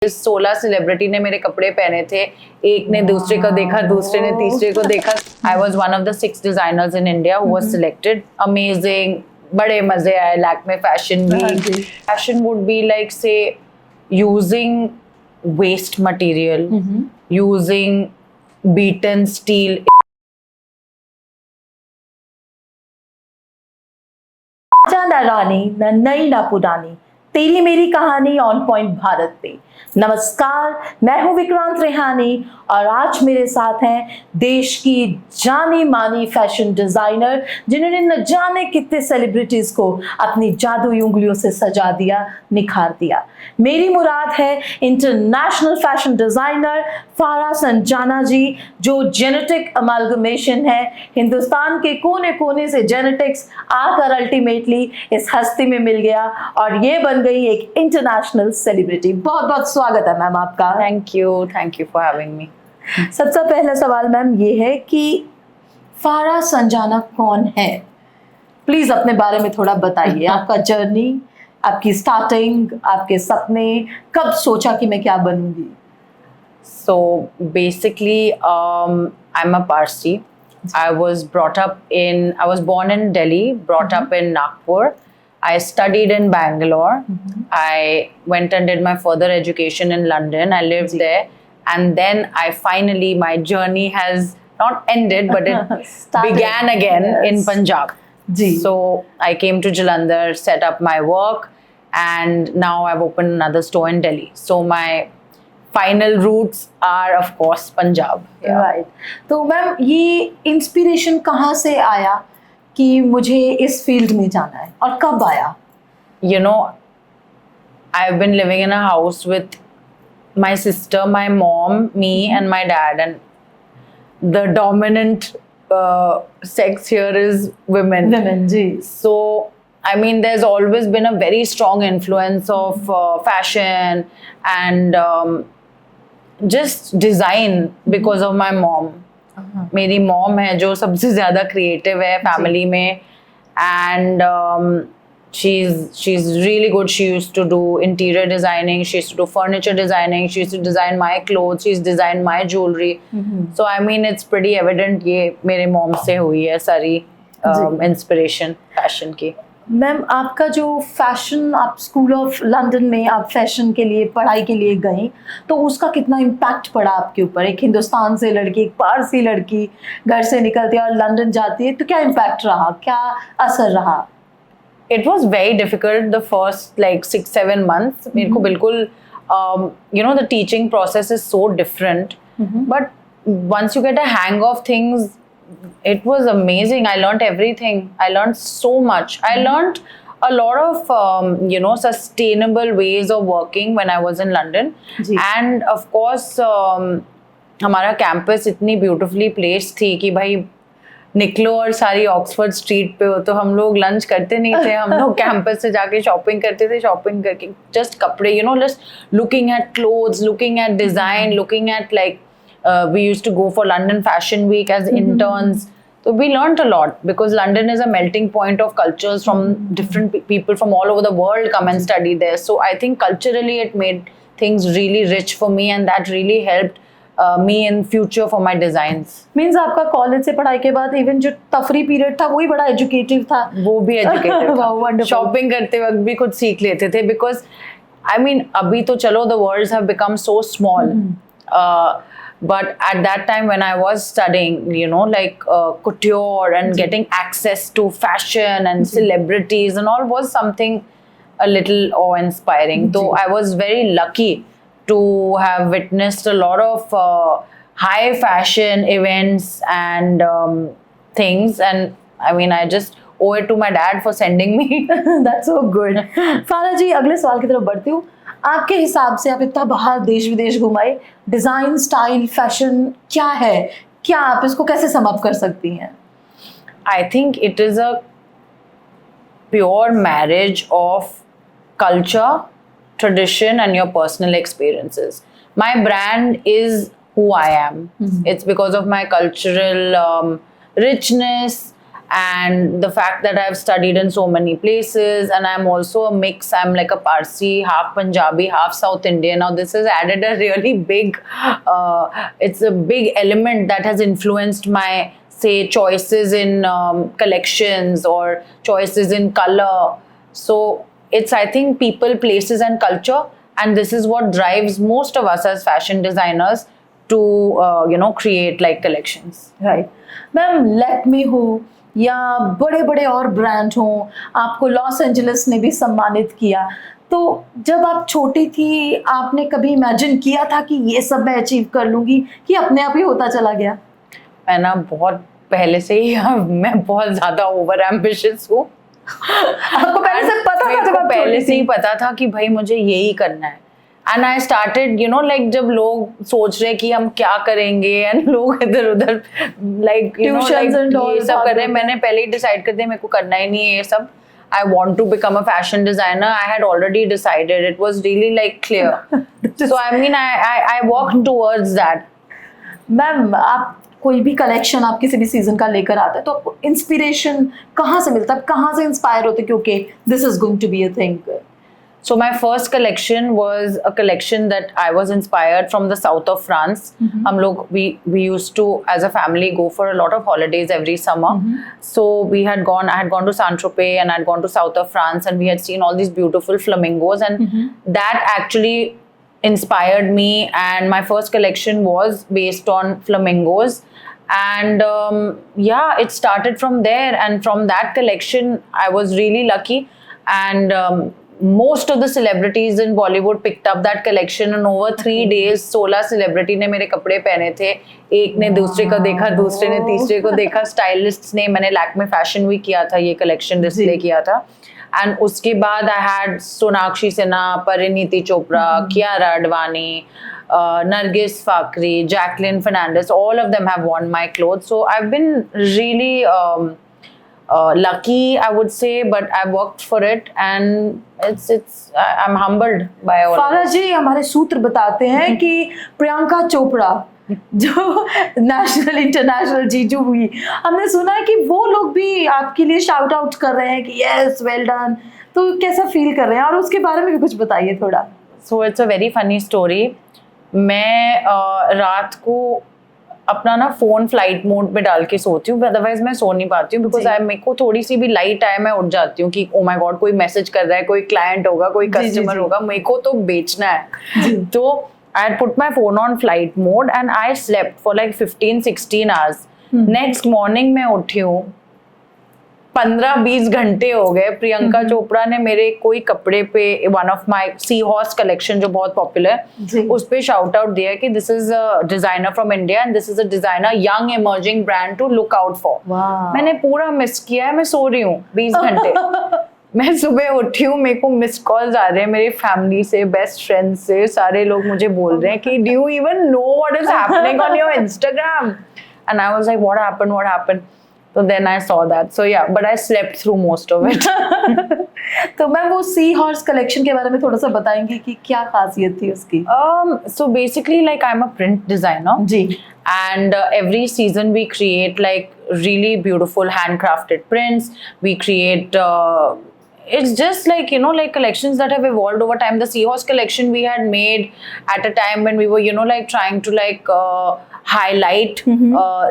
16 celebrity ने मेरे कपड़े पहने थे, एक ने दूसरे को देखा, दूसरे ने तीसरे को देखा. I was one of the 6 designers in India who was selected. Amazing, बड़े मजे आए. Lakme Fashion Week. Fashion would be like, say, using waste material, using beaten steel. ना रानी न नई ना पुरानी, तेरी मेरी कहानी ऑन पॉइंट भारत पे. नमस्कार, मैं हूं विक्रांत रेहानी और आज मेरे साथ हैं देश की जानी मानी फैशन डिजाइनर जिन्होंने न जाने कितने सेलिब्रिटीज को अपनी जादुई उंगलियों से सजा दिया, निखार दिया. मेरी मुराद है इंटरनेशनल फैशन डिजाइनर फारा संजाना जी, जो जेनेटिक अमालगमेशन है. हिंदुस्तान के कोने कोने से जेनेटिक्स आकर अल्टीमेटली इस हस्ती में मिल गया और ये बन गई एक इंटरनेशनल सेलिब्रिटी. बहुत बहुत स्वागत है मैम आपका. Thank you for having me. सबसे पहला सवाल मैम ये है कि फारा संजाना कौन है? प्लीज अपने बारे में थोड़ा बताइए. आपका जर्नी, आपकी स्टार्टिंग, आपके सपने, कब सोचा कि मैं क्या बनूंगी? So basically, I'm a Parsi. I was born in Delhi, brought up in Nagpur. I studied in Bangalore. I went and did my further education in London. I lived there. And then my journey has not ended, but it began again in Punjab. So I came to Jalandhar, set up my work, and now I've opened another store in Delhi. So my final roots are, of course, Punjab. Right. तो ma'am ये inspiration कहाँ से आया कि मुझे इस field में जाना है और कब आया? You know, I've been living in a house with my sister, my mom, me, and my dad, and the dominant sex here is women. Women, ji. So, I mean, there's always been a very strong influence of fashion and just design because of my mom. मेरी mom है जो सबसे ज़्यादा creative है family में, and she's really good. She used to do interior designing, she used to do furniture designing, she used to design my clothes, she's designed my jewelry. So I mean, it's pretty evident ये मेरे mom से हुई है सारी inspiration fashion की. Ma'am आपका जो fashion, आप स्कूल ऑफ लंदन में आप फैशन के लिए पढ़ाई के लिए गई, तो उसका कितना इम्पैक्ट पड़ा आपके ऊपर? एक हिंदुस्तान से लड़की, एक पारसी लड़की घर से निकलती है और लंदन जाती है, तो क्या इम्पैक्ट रहा, क्या असर रहा? It was very difficult the first like 6-7 months. मेरे को बिल्कुल you know, the teaching process is so different, but once you get a hang of things, it was amazing. I learned everything. I learned so much. I learned a lot of you know, sustainable ways of working when I was in London. And of course हमारा campus इतनी beautifully placed थी कि भाई निकलो और सारी Oxford street पे हो, तो हम लोग लंच करते नहीं थे. हम लोग कैंपस से जाके शॉपिंग करते थे. शॉपिंग करके जस्ट कपड़े, you know, just looking at clothes, looking at design, looking at like we used to go for London Fashion Week as interns. So we learned a lot because London is a melting point of cultures from different people from all over the world come and study there. So I think culturally it made things really rich for me, and that really helped me in future for my designs. Means आपका college से पढ़ाई के बाद even जो तफरी period था वही बड़ा एजुकेटिव था. वो भी एजुकेटिव था. Wonderful. शॉपिंग करते वक्त भी कुछ सीख लेते थे बिकॉज आई मीन अभी तो चलो the worlds have become so small, but at that time when I was studying, you know, like couture and getting access to fashion and celebrities and all was something a little awe-inspiring. So I was very lucky to have witnessed a lot of high fashion events and things, and I mean, I just owe it to my dad for sending me. That's so good. फारा जी, अगले सवाल की तरफ बढ़ती हूँ. आपके हिसाब से आप इतना बाहर देश विदेश घुमाए, डिजाइन, स्टाइल, फैशन क्या है? क्या आप इसको कैसे सम अप कर सकती हैं? I think it is a pure marriage of culture, tradition, and your personal experiences. My brand is who I am. It's because of my cultural richness and the fact that I've studied in so many places, and I'm also a mix. I'm like a Parsi, half Punjabi, half South Indian. Now this has added a really big, it's a big element that has influenced my, say, choices in collections or choices in color. So it's, I think, people, places and culture, and this is what drives most of us as fashion designers to create like collections. Right ma'am, Lakme हो या बड़े बड़े और brand हों, आपको Los Angeles ने भी सम्मानित किया, तो जब आप छोटी थी आपने कभी इमेजिन किया था कि ये सब मैं अचीव कर लूंगी, कि अपने आप ही होता चला गया? मैं ना बहुत पहले से ही मैं बहुत ज्यादा ओवर एम्बिशियस हूँ। आपको पहले से पता था? जब आप पहले से ही पता था कि भाई मुझे यही करना है। एंड आई स्टार्टेड लाइक जब लोग सोच रहे कि हम क्या करेंगे एंड लोग इधर उधर लाइक ये सब कर रहे हैं, मैंने पहले ही डिसाइड कर दिया मेरे को करना ही नहीं है ये सब। I want to become a fashion designer. I had already decided. It was really like clear. So I mean, I worked towards that. Ma'am, आप कोई भी कलेक्शन आप किसी भी सीजन का लेकर आते हैं तो आपको इंस्पिरेशन कहाँ से मिलता है? कहाँ से इंस्पायर होते हैं कि okay this is going to be a thing? So my first collection was a collection that I was inspired from the south of France. हम लोग we used to as a family go for a lot of holidays every summer. So I had gone to Saint-Tropez and I had gone to south of France, and we had seen all these beautiful flamingos, and that actually inspired me. And my first collection was based on flamingos. And it started from there, and from that collection I was really lucky, and most of the celebrities in Bollywood picked up that collection, and over 3 days 16 celebrity ने मेरे कपड़े पहने थे। एक ने दूसरे को देखा, दूसरे ने तीसरे को देखा, स्टाइलिस्ट्स ने, मैंने लैक्मे फैशन वीक किया था, ये कलेक्शन डिस्प्ले किया था। एंड उसके बाद I had Sonakshi Sinha, Parineeti Chopra, Kiara Advani, Nargis Fakhri, Jacqueline Fernandez, all of them have worn my clothes. So I've been really lucky, I would say, but I worked for it, and I'm humbled by all. फारा जी, हमारे सूत्र बताते हैं कि प्रियंका चोपड़ा जो national international जीजू हुई, हमने सुना है कि वो लोग भी आपके लिए शाउट आउट कर रहे हैं कि यस वेल डन, तो कैसा फील कर रहे हैं, और उसके बारे में भी कुछ बताइए थोड़ा। So it's a very funny story. मैं रात को अपना ना फोन फ्लाइट मोड पे डाल के सोती हूँ, अदरवाइज मैं सो नहीं पाती हूँ, बिकॉज मेरे को थोड़ी सी भी लाइट आए मैं उठ जाती हूँ कि ओ माय गॉड कोई मैसेज कर रहा है, कोई क्लाइंट होगा, कोई कस्टमर होगा, मेरे को तो बेचना है। तो I had put my phone on flight mode and I slept for like 15-16 hours. Next morning मैं उठी हूँ, 15-20 घंटे हो गए। प्रियंका चोपड़ा ने मेरे कोई कपड़े पे, one of my sea horse collection जो बहुत पॉपुलर है, उस पे शाउट आउट दिया कि this is a designer from India and this is a designer young emerging brand to look out for. मैंने पूरा मिस किया है, मैं सो रही हूँ 20 घंटे। मैं सुबह उठी हूँ, मेरे को मिस कॉल्स आ रहे हैं मेरी फैमिली से, बेस्ट फ्रेंड से, सारे लोग मुझे बोल रहे हैं कि do you even know what is happening on your Instagram? And I was like what happened? So then I saw that. So yeah, but I slept through most of it. तो मैं वो सी हॉर्स कलेक्शन के बारे में थोड़ा सा बताएंगी कि क्या खासियत थी उसकी? So basically, like I'm a print designer. Ji. And every season we create like really beautiful handcrafted prints. We create. It's just like like collections that have evolved over time. The Seahorse collection we had made at a time when we were like trying to like highlight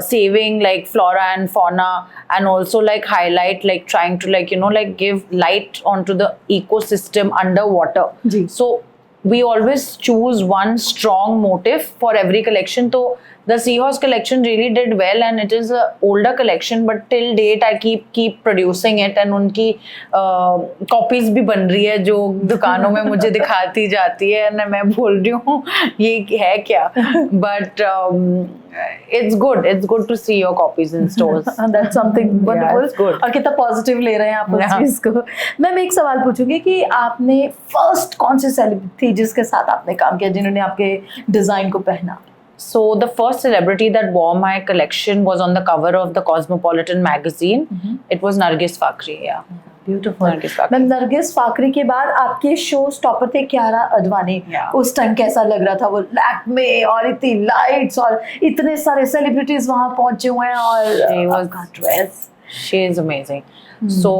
saving like flora and fauna, and also like highlight like trying to like like give light onto the ecosystem underwater. So we always choose one strong motif for every collection. So the Seahorse collection really did well, and it is a older collection, but till date I keep producing it, and उनकी copies भी बन रही है जो दुकानों में मुझे दिखाती जाती है, and मैं बोल रही हूँ ये है क्या, but it's good to see your copies in stores. That's something wonderful. Yeah, it's good. और कितना पॉजिटिव ले रहे हैं आप उस चीज को। मैं एक सवाल पूछूंगी कि आपने फर्स्ट कौन सी सेलिब्रिटी थी जिसके साथ आपने काम किया, जिन्होंने आपके डिजाइन को पहना? So the first celebrity that wore my collection was on the cover of the Cosmopolitan magazine. It was Nargis Fakhri. Yeah. Beautiful. Nargis Fakhri. Ma'am, Nargis Fakhri के बाद आपके शो स्टॉपर थे कियारा आडवाणी। उस टाइम कैसा लग रहा था? वो लैक्मे और इतनी लाइट्स और इतने सारे सेलिब्रिटीज वहां पहुंचे हुए हैं, और dress She is amazing. So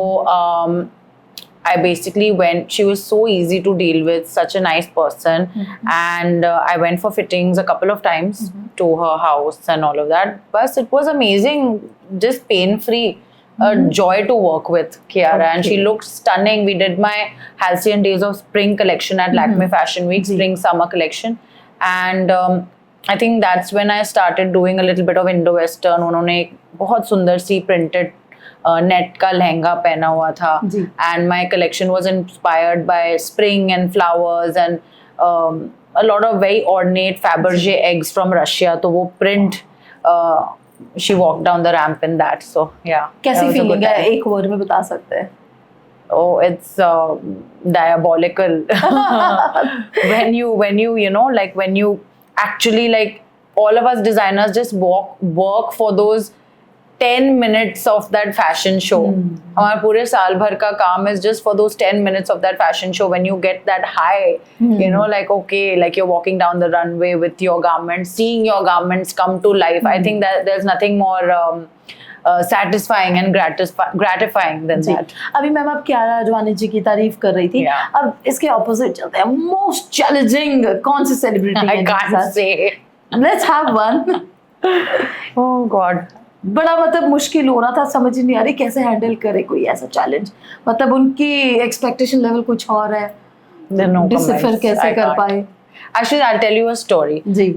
I basically went. She was so easy to deal with, such a nice person, and I went for fittings a couple of times to her house and all of that. But it was amazing, just pain free. A joy to work with Kiara, and she Okay. looked stunning. We did my Halcyon Days of Spring collection at Lakme Fashion Week, जी. Spring Summer collection, and I think that's when I started doing a little bit of Indo-Western. उन्होंने एक बहुत सुंदर सी printed net का लहंगा पहना हुआ था, जी. and my collection was inspired by spring and flowers and a lot of very ornate Fabergé eggs from Russia. तो वो print she walked down the ramp in that. So yeah. that कैसी was a good feeling है, time. एक word में बता सकते हैं? Oh, it's diabolical. when you know, like when you actually, like, all of us designers just work for those 10 minutes of that fashion show. हमारा पूरे साल भर का काम is just for those 10 minutes of that fashion show. When you get that high, you know, like, okay, like you're walking down the runway with your garments, seeing your garments come to life. I think that there's nothing more satisfying and gratifying than जी. that. अभी ma'am आप कियारा अडवाणी जी की तारीफ कर रही थी. Yeah. अब इसके ऑपोजिट चलते हैं. मोस्ट चैलेंजिंग कौन सी celebrity I can't say. Let's have one. Oh God. बड़ा मतलब मुश्किल हो रहा था, समझ ही नहीं आ रही कैसे हैंडल करे कोई ऐसा चैलेंज. मतलब उनकी एक्सपेक्टेशन लेवल कुछ और है, There are no decipher comments. कैसे I कर can't. पाए? Actually, I'll tell you a story. Ji.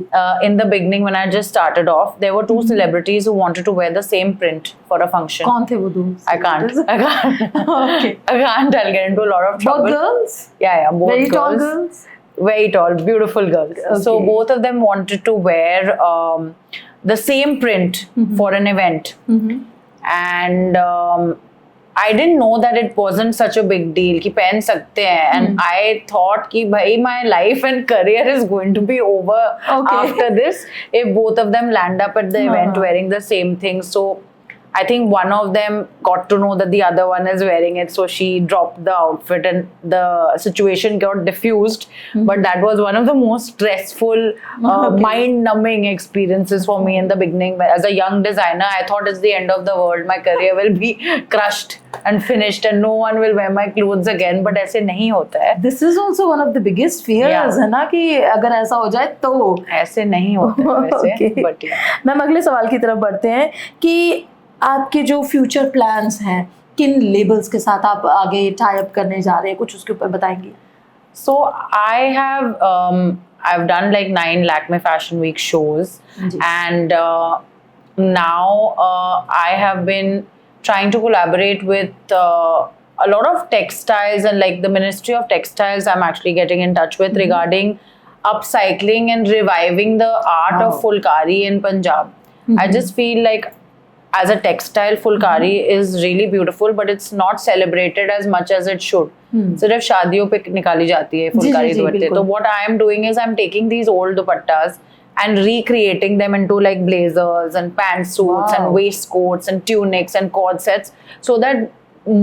In the beginning, when I just started off, there were two celebrities who wanted to wear the same print for a function. कौन थे वो दो? I can't. Okay. I can't. I'll get into a lot of Both trouble. girls? Yeah, both Very tall girls. girls? Very tall, beautiful girls. So Okay. both of them wanted to wear the same print for an event, and I didn't know that it wasn't such a big deal कि पहन सकते हैं, and I thought कि भाई my life and career is going to be over Okay. after this if both of them land up at the event wearing the same thing. So I think one of them got to know that the other one is wearing it, so she dropped the outfit and the situation got diffused. But that was one of the most stressful, mind-numbing experiences for me in the beginning. As a young designer, I thought it's the end of the world. My career will be crushed and finished, and no one will wear my clothes again. But ऐसे नहीं होता है. This is also one of the biggest fears, Yeah. है ना, कि अगर ऐसा हो जाए तो. ऐसे नहीं होता है वैसे. Okay. But yeah. मैम अगले सवाल की तरफ बढ़ते हैं कि आपके जो फ्यूचर प्लान्स हैं, किन लेबल्स के साथ आप आगे टाई अप करने जा रहे हैं, कुछ उसके ऊपर बताएंगे? So I've done like 9 Lakme Fashion Week shows, and now I have been trying to collaborate with a lot of textiles, and like the Ministry of Textiles I'm actually getting in touch with regarding upcycling and reviving the art of fulkari in Punjab. I just feel like as a textile, fulkari is really beautiful, but it's not celebrated as much as it should. सिर्फ शादियों पे निकाली जाती है फुलकारी जी, दुपट्टे. बिल्कुल. तो what I am doing is I'm taking these old dupattas and recreating them into like blazers and pantsuits Wow. and waistcoats and tunics and corsets, so that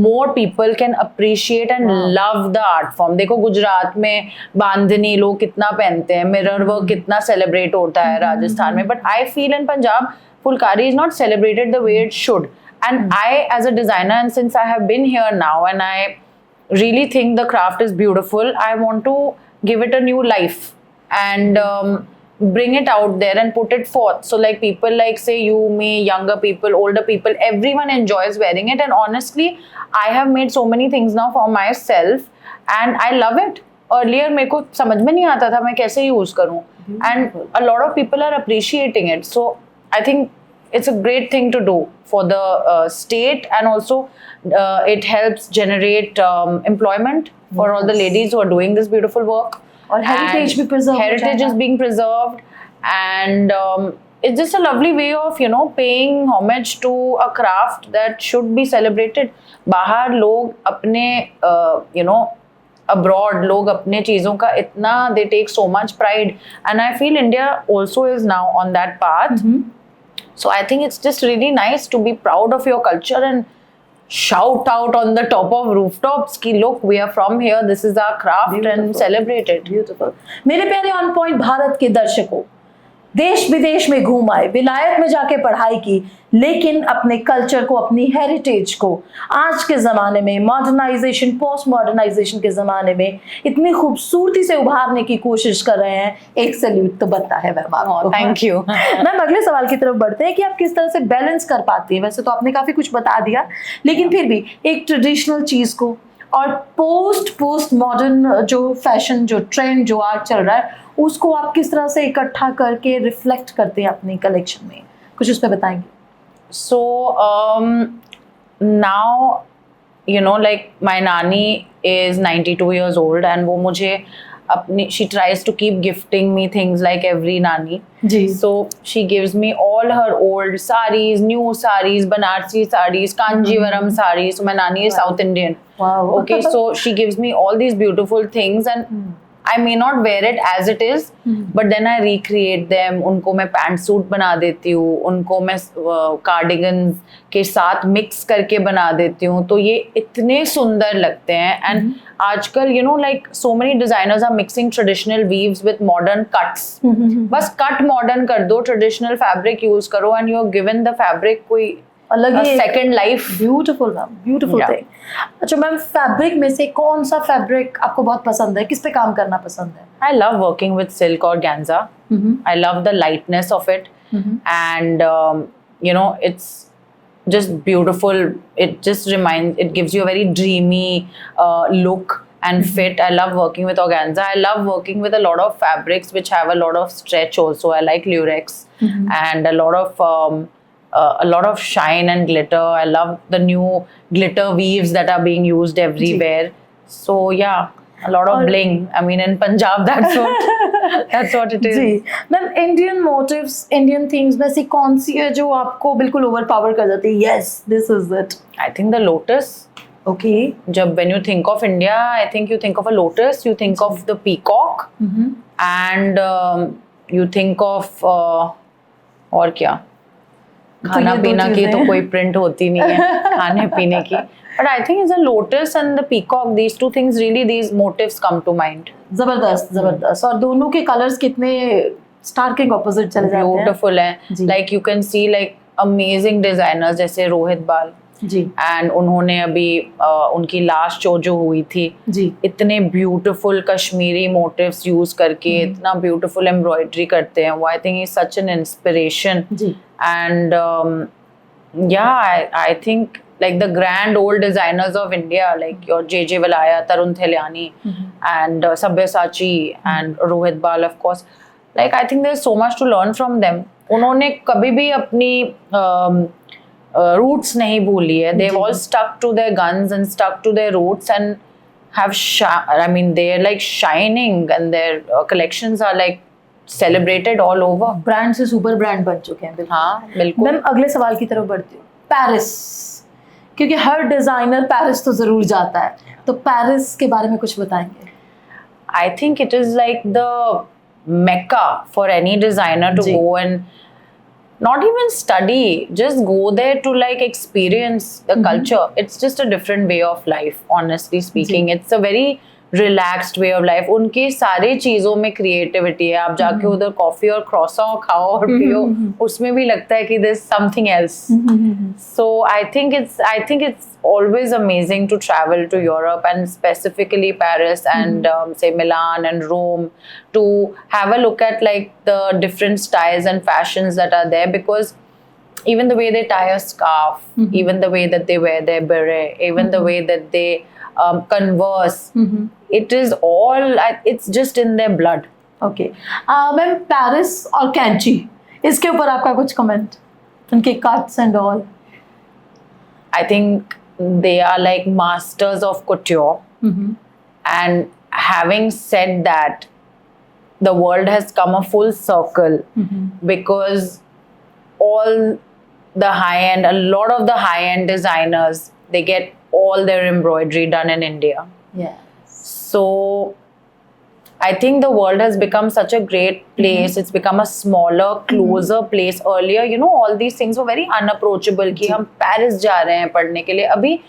more people can appreciate and love the art form. देखो गुजरात में बांधनी लोग कितना पहनते हैं, mirror work कितना celebrate होता है राजस्थान में, but I feel in Punjab fulkari is not celebrated the way it should. And I, as a designer, and since I have been here now and I really think the craft is beautiful, I want to give it a new life and bring it out there and put it forth. So like people like say you, me, younger people, older people, everyone enjoys wearing it. And honestly, I have made so many things now for myself and I love it. Earlier मेरे को समझ में नहीं आता था मैं कैसे use करूं, and a lot of people are appreciating it. So I think it's a great thing to do for the state, and also it helps generate employment for all the ladies who are doing this beautiful work. और heritage And भी preserve हो heritage जाएगा. is being preserved, and it's just a lovely way of, you know, paying homage to a craft that should be celebrated. बाहर लोग अपने you know, abroad लोग अपने चीज़ों का इतना they take so much pride, and I feel India also is now on that path. So I think it's just really nice to be proud of your culture and shout out on the top of rooftops कि look, we are from here, this is our craft, and Beautiful. celebrate it. Beautiful. मेरे प्यारे on point Bharat के दर्शकों, देश विदेश में घूम आए, विलायत में जाके पढ़ाई की, लेकिन अपने कल्चर को, अपनी हेरिटेज को आज के ज़माने में, मॉडर्नाइजेशन, पोस्ट मॉडर्नाइजेशन के ज़माने में इतनी खूबसूरती से उभारने की कोशिश कर रहे हैं। एक सैल्यूट तो बनता है मैम आपको। Thank you. मैम अगले सवाल की तरफ बढ़ते हैं कि आप किस तरह से बैलेंस कर पाती हैं। वैसे तो आपने काफ़ी कुछ बता दिया, लेकिन फिर भी एक ट्रेडिशनल चीज़ को और पोस्ट मॉडर्न जो फैशन, जो ट्रेंड, जो आर्ट चल रहा है, उसको आप किस तरह से इकट्ठा करके रिफ्लेक्ट करते हैं अपनी कलेक्शन में, कुछ उस पर बताएंगे? So now, you know, like my nanny is 92 years old and वो मुझे अपनी, she tries to keep gifting me things like every nanny. Ji. So she gives me all her old sarees, new sarees, Banarsi sarees, Kanjivaram sarees. So my nanny is South Indian. Wow. Okay, so she gives me all these beautiful things and I may not wear it as it is, but then I recreate them. उनको मैं pant suit बना देती हूँ, उनको मैं cardigan के साथ mix करके बना देती हूँ, तो ये इतने सुंदर लगते हैं। एंड आजकल you know like so many designers are mixing traditional weaves with modern cuts. बस कट मॉडर्न कर दो, ट्रेडिशनल फैब्रिक यूज करो and you are given the fabric कोई अलग ही second life. Beautiful ma'am, beautiful thing. अच्छा ma'am, fabric में से कौन सा फैब्रिक आपको बहुत पसंद है, किस पे काम करना पसंद है? I love working with silk or organza. I love the lightness of it, and you know, it's just beautiful. It just gives you a very dreamy look and fit. I love working with organza. I love working with a lot of fabrics which have a lot of stretch also. I like lurex and a lot of shine and glitter. I love the new glitter weaves that are being used everywhere. So yeah, a lot of bling. I mean, in Punjab, that's what it is. जी ma'am, Indian motifs, Indian things में से कौन सी है जो आपको बिल्कुल overpower कर जाती है? Yes, this is it. I think the lotus. Okay. जब when you think of India, I think you think of a lotus. You think of the peacock, and you think of और क्या? खाना पीना की तो कोई प्रिंट होती नहीं है, खाने पीने की। But I think it's a lotus and the peacock. These two things really, these motifs come to mind. जबरदस्त, जबरदस्त। और दोनों के कलर्स कितने स्टार्किंग ऑपोजिट चले जाते हैं। Beautiful है। Like you can see like amazing designers जैसे रोहित बाल जी, एंड उन्होंने अभी उनकी लास्ट शो जो हुई थी जी, इतने ब्यूटीफुल कश्मीरी मोटिव्स यूज करके इतना ब्यूटीफुल एम्ब्रॉयडरी करते हैं वो। I think is such an inspiration. जी। एंड या I think like the grand old designers of India, like your J.J. Valaya, Tarun Theliani, and Sabyasachi and Rohit Bal, of course. Like I think there's so much to learn from them. उन्होंने कभी भी अपनी roots नहीं भूली है. They've all stuck to their guns and stuck to their roots and have I mean they're like shining and their collections are like celebrated all over. Brand से super brand बन चुके हैं। हाँ बिल्कुल। मैम अगले सवाल की तरफ बढ़ती हूँ। पेरिस, क्योंकि हर डिजाइनर पेरिस तो जरूर जाता है, तो पेरिस के बारे में कुछ बताएंगे? I think it is like the mecca for any designer to go and not even study, just go there to like experience the culture. It's just a different way of life, honestly speaking. It's a very relaxed way of life. उनके सारे चीजों में creativity है। आप जाके उधर coffee और croissant खाओ और पियो, उसमें भी लगता है कि there's something else. So I think it's always amazing to travel to Europe and specifically Paris and say Milan and Rome to have a look at like the different styles and fashions that are there, because even the way they tie a scarf, even the way that they wear their beret, even the way that they converse, it is all, it's just in their blood. Okay ma'am, Paris और कैंची, इसके ऊपर आपका कुछ comment? उनके cuts and all, I think they are like masters of couture. And having said that, the world has come a full circle because all the high-end, a lot of the high-end designers, they get all their embroidery done in India. So I think the world has become such a great place. It's become a smaller, closer place. Earlier, you know, all these things were very unapproachable कि हम Paris जा रहे हैं पढ़ने के लिए। अभी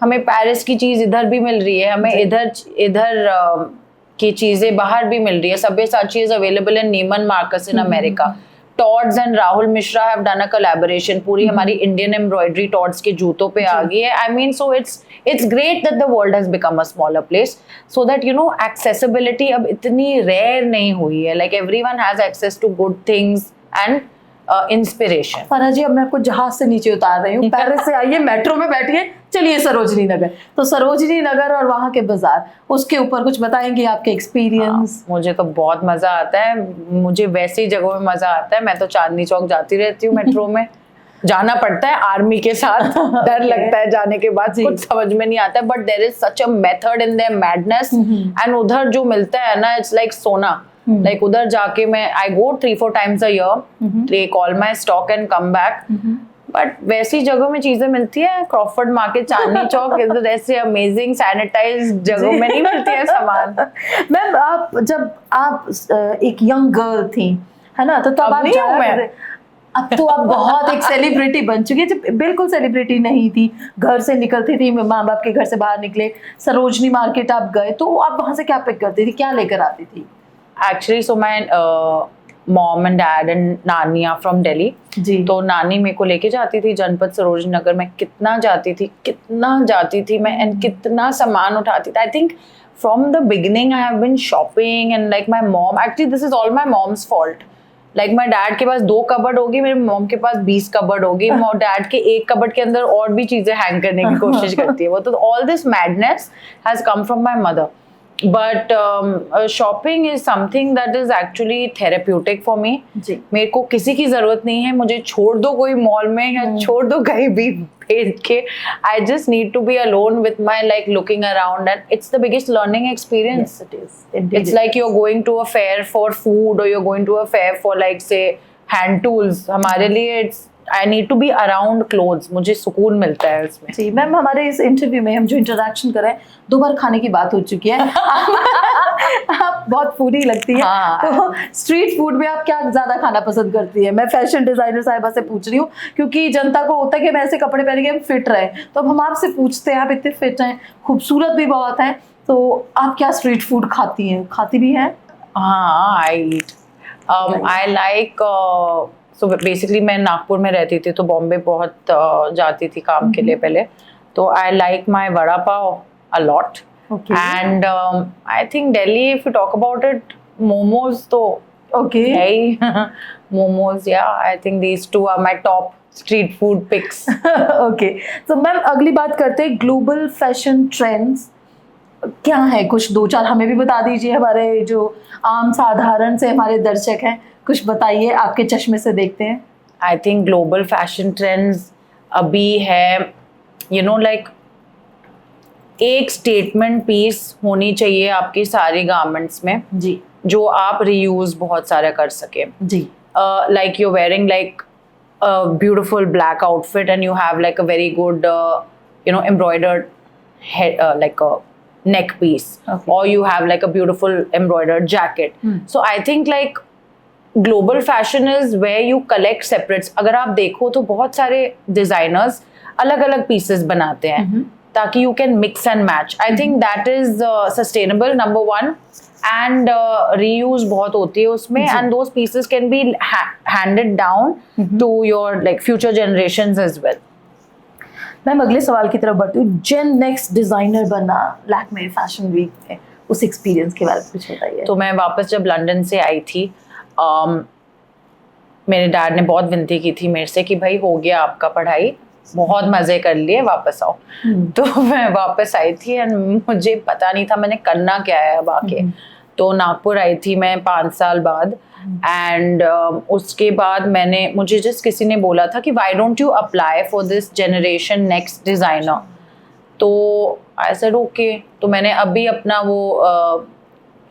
हमें पेरिस की चीज़ इधर भी मिल रही है, हमें इधर की चीजें बाहर भी मिल रही है. Sabyasachi is available in Neiman Marcus in America. Tod's and Rahul Mishra have done a collaboration. पूरी हमारी Indian embroidery Tod's के जूतों पे आ गई है. I mean, so it's great that the world has become a smaller place, so that you know accessibility अब इतनी rare नहीं हुई है. Like everyone has access to good things and inspiration. फरा जी, अब मैं आपको जहाज से नीचे उतार रही हूँ. पेरिस से आइए, मेट्रो में बैठिए, चलिए सरोजनी नगर. तो सरोजनी नगर और वहाँ के बाजार, उसके ऊपर कुछ बताएंगे आपके एक्सपीरियंस? मुझे तो बहुत मजा आता है. मुझे वैसी जगहों में मजा आता है. मैं तो चांदनी चौक जाती रहती हूँ मेट्रो में. जाना पड़ता है आर्मी के साथ. डर लगता है जाने के बाद, कुछ समझ में नहीं आता है. But there is such a method in their madness. एंड उधर जो मिलता है ना, इट्स लाइक सोना. Like उधर जाके मैं I go 3-4 times a year, take all my stock and come back. But वैसी जगहों में चीजें मिलती है. क्रॉफर्ड मार्केट, चांदनी चौक, इधर ऐसे अमेजिंग सैनिटाइज्ड जगहों में नहीं मिलती है सामान. मैम, जब आप एक यंग गर्ल थी, है ना, तो तब आप अब तो आप बहुत एक सेलिब्रिटी बन चुकी है. जब बिल्कुल सेलिब्रिटी नहीं थी, घर से निकलती थी, माँ बाप के घर से बाहर निकले, सरोजनी मार्केट आप गए, तो आप वहां से क्या पिक करती थी, क्या लेकर आती थी? Actually, so my mom and dad and नानी are from Delhi. जी. तो नानी मेरे को लेके जाती थी जनपद सरोजनी नगर में. कितना जाती थी मैं, एंड कितना सामान उठाती थी. I think from the beginning I have been shopping, and like my mom, actually this is all my mom's fault. Like my dad के पास 2 कबर्ड होगी, मेरे मॉम के पास 20 कबर्ड होगी. डैड के एक कबर्ड के अंदर और भी चीजें हैंग करने की कोशिश करती है वो. तो all this madness has come from my mother. But shopping is something that is actually therapeutic for me. जी. मेरे को किसी की जरूरत नहीं है. मुझे छोड़ दो कोई मॉल में या छोड़ दो कहीं भी भेज के. I just need to be alone with my like looking around, and it's the biggest learning experience. Yes, it is. Indeed. It's like you're going to a fair for food, or you're going to a fair for like say hand tools. हमारे लिए it's I need to be around clothes. मुझे सुकून मिलता है उसमें. जी ma'am, हमारे इस interview में हम जो इंटरेक्शन कर रहे हैं, 2 बार खाने की बात हो चुकी है. आप बहुत फूडी लगती है. हाँ. तो स्ट्रीट फूड में आप क्या ज्यादा खाना पसंद करती है? मैं फैशन डिजाइनर साहिबा से पूछ रही हूँ, क्योंकि जनता को होता है कि हम ऐसे कपड़े पहन के हम फिट रहे. तो अब हम आपसे पूछते हैं, आप इतने फिट हैं, खूबसूरत भी बहुत हैं, तो आप क्या स्ट्रीट फूड खाती हैं, खाती भी हैं? हाँ, I eat. I like so basically मैं नागपुर में रहती थी, तो बॉम्बे बहुत जाती थी काम के लिए पहले. तो I like my vada pav a lot. Okay. And I think Delhi, if you talk about it, momos तो Okay. hey, momos, yeah, I think these 2 are my top street food picks. Okay, तो ma'am अगली बात करते हैं, global fashion trends क्या है? कुछ 2-4 हमें भी बता दीजिए, हमारे जो आम साधारण से हमारे दर्शक हैं, कुछ बताइए, आपके चश्मे से देखते हैं. I think global fashion trends अभी है, you know, like एक स्टेटमेंट पीस होनी चाहिए आपकी सारी गारमेंट्स में. जी. जो आप रीयूज बहुत सारा कर सके. जी. Like you're wearing like a beautiful black outfit and you have like a very good you know, embroidered head, like a neck piece. Okay. Or you have like a beautiful embroidered jacket. So I think like global fashion is where you collect separates. अगर आप देखो तो बहुत सारे designers अलग अलग pieces बनाते हैं ताकि you can mix and match. I think that is sustainable, number 1. And reuse बहुत होती है उसमें, and those pieces can be handed down to your like future generations as well. Ma'am अगले सवाल की तरफ बढ़ती हूँ. जेन नेक्स्ट डिजाइनर बनना लैक्मे फैशन वीक में, उस एक्सपीरियंस के बारे में कुछ बताइए. तो मैं वापस जब लंदन से आई थी, मेरे डैड ने बहुत विनती की थी मेरे से कि भाई हो गया आपका पढ़ाई, बहुत मजे कर लिए, वापस आओ. तो मैं वापस आई थी, एंड मुझे पता नहीं था मैंने करना क्या है अब आके. तो नागपुर आई थी मैं 5 साल बाद, एंड उसके बाद मुझे जस्ट किसी ने बोला था कि why don't you apply for this generation next designer. तो आई सेड ओके. तो मैंने अभी अपना वो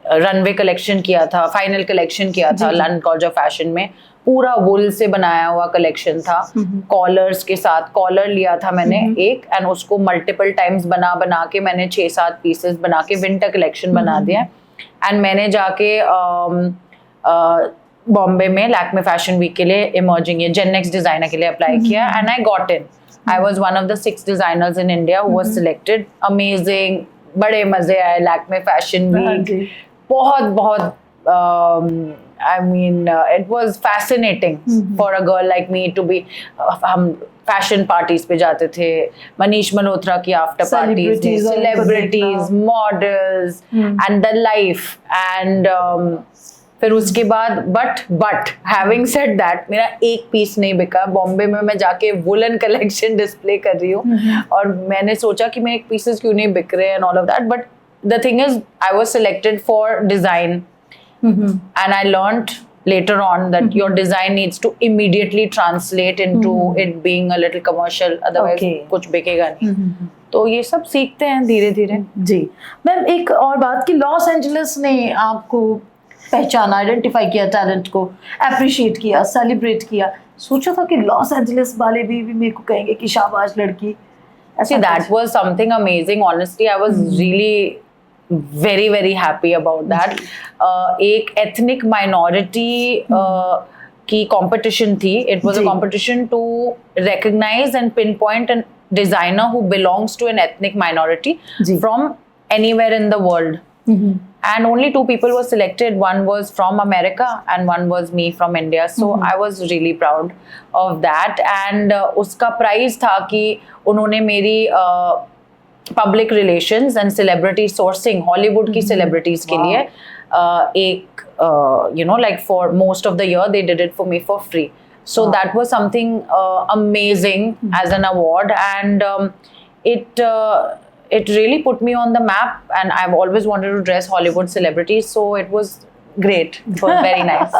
रनवे कलेक्शन किया था, फाइनल कलेक्शन किया था लंदन कॉलेज ऑफ फैशन में. पूरा वुल से बनाया हुआ कलेक्शन था, कॉलर्स के साथ. कॉलर लिया था मैंने एक, एंड उसको मल्टीपल टाइम्स बना के मैंने 6-7 पीसेस बना के विंटर कलेक्शन बना दिया. एंड मैंने जाके बॉम्बे में लैक्मे फैशन वीक के लिए इमर्जिंग जेन नेक्स्ट डिजाइनर के लिए अप्लाई किया, and I got in. I was one of the 6 designers in India who was selected. Amazing, बड़े मजे आए लैक्मे फैशन वीक. बहुत I mean, it was fascinating for a girl like me to be. हम fashion parties पे जाते थे, मनीष मल्होत्रा की after parties, celebrities, models and the life and फिर उसके बाद बट हैविंग सेड दैट, मेरा एक पीस नहीं बिका। बॉम्बे में मैं जाके वुलन कलेक्शन डिस्प्ले कर रही हूँ और मैंने सोचा कि मेरे पीसेस क्यों नहीं बिक रहे and all of that, but the thing is I was selected for design and I learned later on that your design needs to immediately translate into it being a little commercial, otherwise कुछ बिकेगा नहीं। तो ये सब सीखते हैं धीरे धीरे। जी मैम, एक और बात कि लॉस एंजलिस ने आपको पहचाना, आइडेंटिफाई किया, टैलेंट को अप्रिशिएट किया, सेलिब्रेट किया, सोचा था कि लॉस एंजलिस वाले भी मेरे को कहेंगे कि शाबाश लड़की? See, that was something amazing. Honestly, I was really very happy about that. एक ethnic minority की competition थी. It was a competition to recognize and pinpoint a designer who belongs to an ethnic minority from anywhere in the world. And only 2 people were selected. One was from America and one was me from India. So I was really proud of that. And उसका prize था कि उन्होंने मेरी public relations and celebrity sourcing, Hollywood की celebrities के लिए एक you know like for most of the year they did it for me for free. So that was something amazing as an award and it really put me on the map and I've always wanted to dress Hollywood celebrities, so it was great. It was very nice.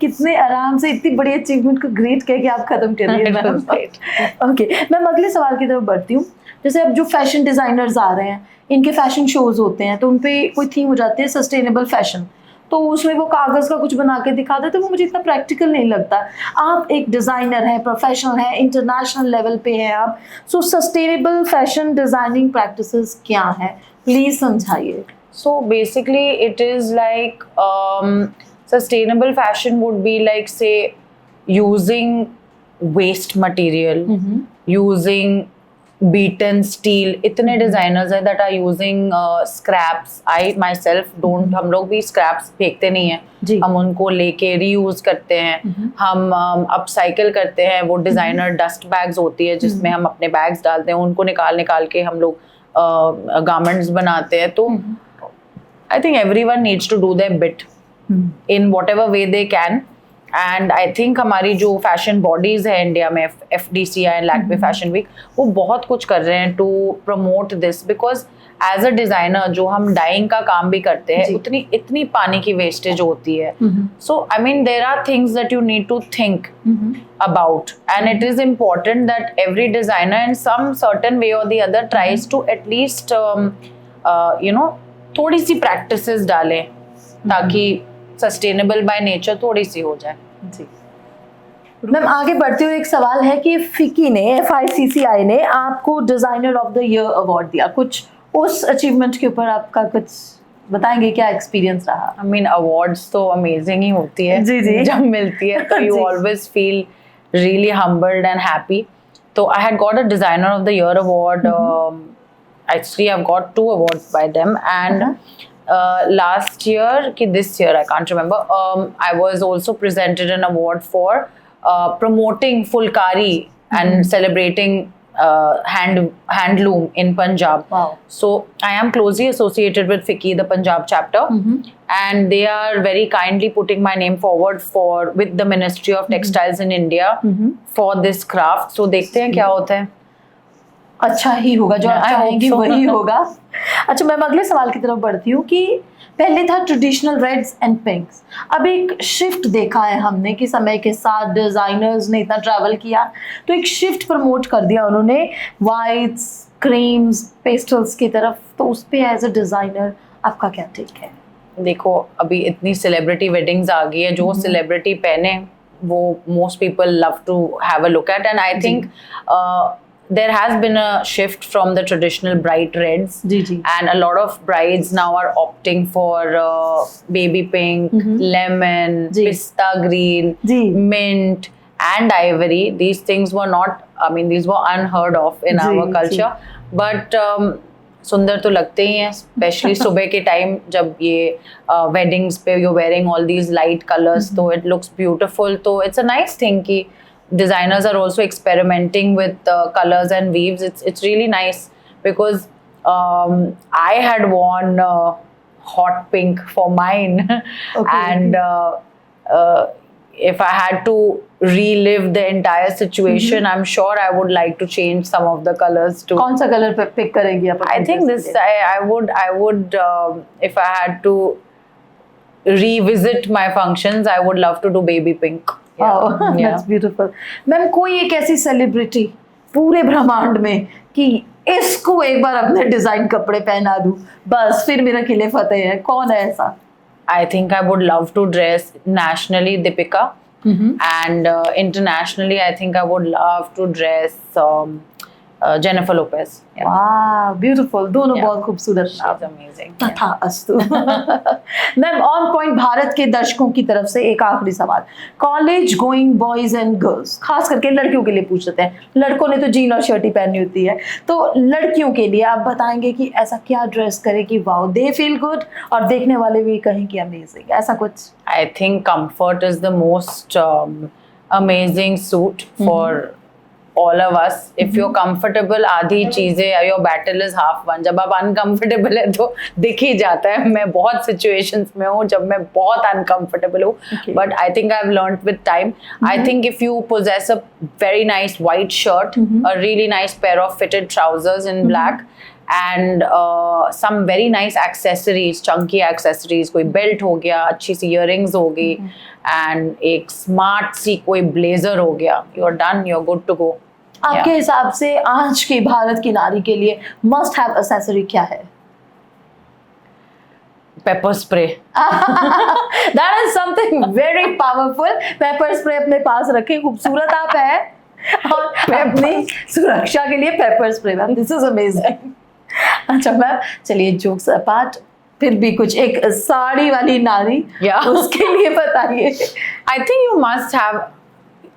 कितने आराम से इतनी बड़ी achievement को great कह के आप खत्म कर रही हैं। ओके मैम, अगले सवाल की तरफ बढ़ती हूँ। जैसे अब जो फैशन डिजाइनर्स आ रहे हैं, इनके फैशन शोज होते हैं, तो उन पे कोई थीम हो जाती है सस्टेनेबल फैशन, तो उसमें वो कागज का कुछ बना के दिखा देते, वो मुझे इतना प्रैक्टिकल नहीं लगता। आप एक डिजाइनर हैं, प्रोफेशनल हैं, इंटरनेशनल लेवल पे हैं आप, सो सस्टेनेबल फैशन डिजाइनिंग प्रैक्टिसेस क्या हैं, प्लीज समझाइए। So basically it is like sustainable fashion would be like, say, using waste material, using beaten steel. इतने designers हैं that are using scraps. I myself don't, हम लोग भी scraps फेंकते नहीं हैं, हम उनको लेके reuse करते हैं, हम upcycle करते हैं। वो designer dust bags होती है जिसमें हम अपने bags डालते हैं, उनको निकाल के हम लोग garments बनाते हैं। तो I think everyone needs to do their bit in whatever way they can. And I think हमारी जो fashion bodies है इंडिया में, FDCI and Lakme Fashion Week, वो बहुत कुछ कर रहे हैं to promote this, because as a designer जो हम dyeing का काम भी करते हैं, इतनी पानी की wastage होती है। So I mean there are things that you need to think about, and it is important that every designer in some certain way or the other tries to at least you know थोड़ी सी practices डालें ताकि sustainable by nature थोड़ी सी हो जाए। जी ma'am, आगे बढ़ते हुए एक सवाल है कि फिकी ने, FICCI ने आपको designer of the year award दिया, कुछ उस अचीवमेंट के ऊपर आपका कुछ बताएंगे, क्या एक्सपीरियंस रहा? आई मीन अवार्ड्स तो अमेजिंग ही होती है जब मिलती है, तो you always feel really humbled and happy. तो I had got a designer of the year award. Actually I've got 2 awards by them, and last year, this year I can't remember, I was also presented an award for promoting Fulkari and celebrating handloom in Punjab. Wow. So I am closely associated with FICCI, the Punjab chapter, and they are very kindly putting my name forward with the Ministry of Textiles in India for this craft. So देखते हैं क्या होता है। अच्छा ही होगा, जो आप चाहेंगी वही होगा। अच्छा मैम, अगले सवाल की तरफ बढ़ती हूँ कि पहले था ट्रेडिशनल रेड्स एंड पिंक्स, अब एक शिफ्ट देखा है हमने कि समय के साथ डिजाइनर्स ने इतना ट्रैवल किया तो एक शिफ्ट प्रमोट कर दिया उन्होंने वाइट्स, क्रीम्स, पेस्टल्स की तरफ, तो उस पे एज अ डिजाइनर आपका क्या टेक है? देखो अभी इतनी सेलिब्रिटी वेडिंग्स आ गई है, जो सेलिब्रिटी पहने वो most people love to have a look at, and I think there has been a shift from the traditional bright reds, and a lot of brides now are opting for baby pink, lemon, pista green, mint and ivory. These things were not, I mean these were unheard of in our culture, but सुंदर तो लगते ही हैं, specially सुबह के time जब ये weddings पे you wearing all these light colours, तो इट लुक्स ब्यूटिफुल. तो इट्स अ नाइस थिंग कि designers are also experimenting with colors and weaves. It's really nice because I had worn hot pink for mine. Okay. And if I had to relive the entire situation, I'm sure I would like to change some of the colors too. कौन सा colour pick करेंगी आप? I think this I would if I had to revisit my functions, I would love to do baby pink. That's beautiful. Ma'am कोई एक ऐसी celebrity पूरे ब्रह्मांड में कि इसको एक बार अपने डिजाइन कपड़े पहना दूं, बस फिर मेरा किले फतेह है, कौन है ऐसा? I think I would love to dress nationally Deepika, and internationally I think I would love to dress Jennifer Lopez. वाह, ब्यूटीफुल, दोनों बहुत खूबसूरत. She's amazing. तथा अस्तु. मैम ऑन पॉइंट भारत के दर्शकों की तरफ से एक आखिरी सवाल. College going boys and girls, खास करके लड़कियों के लिए पूछ रहे हैं. लड़कों ने तो जीन और शर्ट ही पहननी होती है, तो लड़कियों के लिए आप बताएंगे कि ऐसा क्या ड्रेस करे कि वाओ दे फील गुड और देखने वाले भी कहें कि अमेजिंग, ऐसा कुछ? I think comfort is the most amazing suit for all of us. If you're comfortable, आधी चीजें, your battle is half won. जब आप uncomfortable है तो दिख ही जाता है. मैं बहुत situations में हूँ जब मैं बहुत uncomfortable हूँ, but I think I've learned with time. I think if you possess a very nice white shirt, a really nice pair of fitted trousers in black, and some very nice accessories, chunky accessories, कोई belt हो गया, अच्छी सी earrings हो गई, and एक smart सी कोई blazer हो गया, you're done, you're good to go. आपके हिसाब से आज के भारत की नारी के लिए मस्ट हैव एक्सेसरी क्या है? Pepper spray. That is something very powerful. Paper spray अपने पास रखें, खूबसूरत आप हैं और अपनी सुरक्षा के लिए paper spray. Ma'am this is amazing. अच्छा मैम, चलिए जोक्स अपार्ट, फिर भी कुछ एक साड़ी वाली नारी, उसके लिए बताइए. I think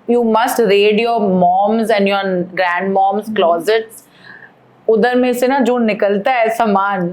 you must raid your mom's and your grandmom's closets. उधर में से ना जो निकलता है सामान,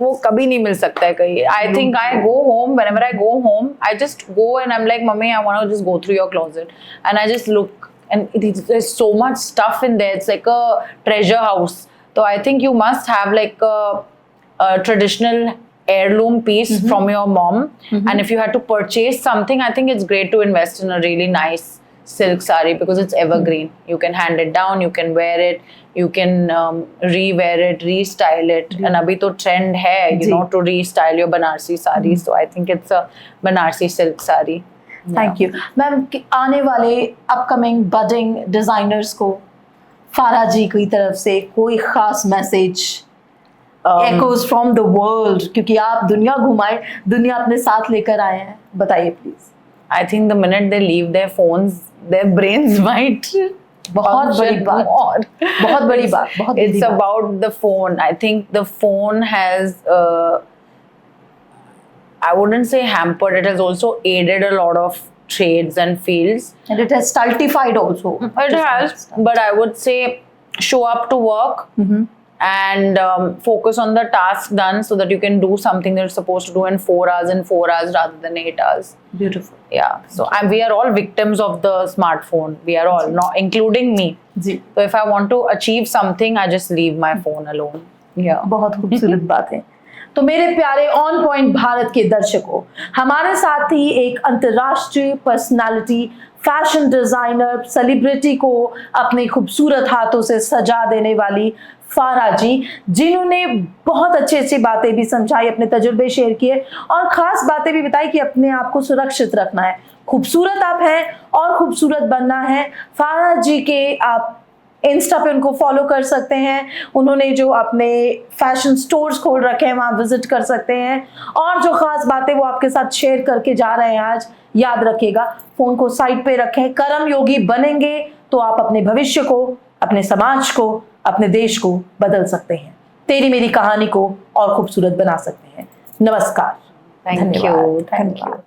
वो कभी नहीं मिल सकता है कहीं. I think I go home, whenever I go home, I just go and I'm like, Mummy, I want to just go through your closet, and I just look, and there's so much stuff in there. It's like a treasure house. So I think you must have like a traditional heirloom piece from your mom, and if you had to purchase something, I think it's great to invest in a really nice silk sari because it's evergreen. You can hand it down, you can wear it, you can re-wear it, restyle it, and abhi to trend hai, you know, to restyle your Banarsi sarees. So I think it's a Banarsi silk sari. Thank you. Ma'am आने वाले upcoming budding designers को फारा जी की तरफ से कोई खास message, echoes from the world, क्योंकि आप दुनिया घुमाए, दुनिया अपने साथ लेकर आए हैं, बताइए please. I think the minute they leave their phones, their brains might बहुत बड़ी बात, बहुत बड़ी बात, बहुत it's about the phone. I think the phone has I wouldn't say hampered, it has also aided a lot of trades and fields, and it has stultified also. It has, but I would say show up to work and focus on the task done so that you can do something that you're supposed to do in 4 hours rather than 8 hours. Beautiful. Yeah, so we are all victims of the smartphone. We are all, not including me. Ji. So if I want to achieve something, I just leave my phone alone. Yeah. बहुत खूबसूरत बात है. तो मेरे प्यारे on point Bharat के दर्शकों, हमारे साथ ही एक अंतर्राष्ट्रीय पर्सनालिटी, फैशन डिजाइनर, सेलिब्रिटी को अपने खूबसूरत हाथों से सजा देने वाली फारा जी, जिन्होंने बहुत अच्छी अच्छी बातें भी समझाई, अपने तजुर्बे शेयर किए और खास बातें भी बताई कि अपने आप को सुरक्षित रखना है. खूबसूरत आप हैं और खूबसूरत बनना है. फारा जी के आप इंस्टा पे उनको फॉलो कर सकते हैं. उन्होंने जो अपने फैशन स्टोर्स खोल रखे हैं वहाँ विजिट कर सकते हैं और जो खास बातें वो आपके साथ शेयर करके जा रहे हैं आज, याद रखिएगा, फोन को साइड पे रखें. कर्म योगी बनेंगे तो आप अपने भविष्य को, अपने समाज को, अपने देश को बदल सकते हैं. तेरी मेरी कहानी को और खूबसूरत बना सकते हैं. नमस्कार. Thank you.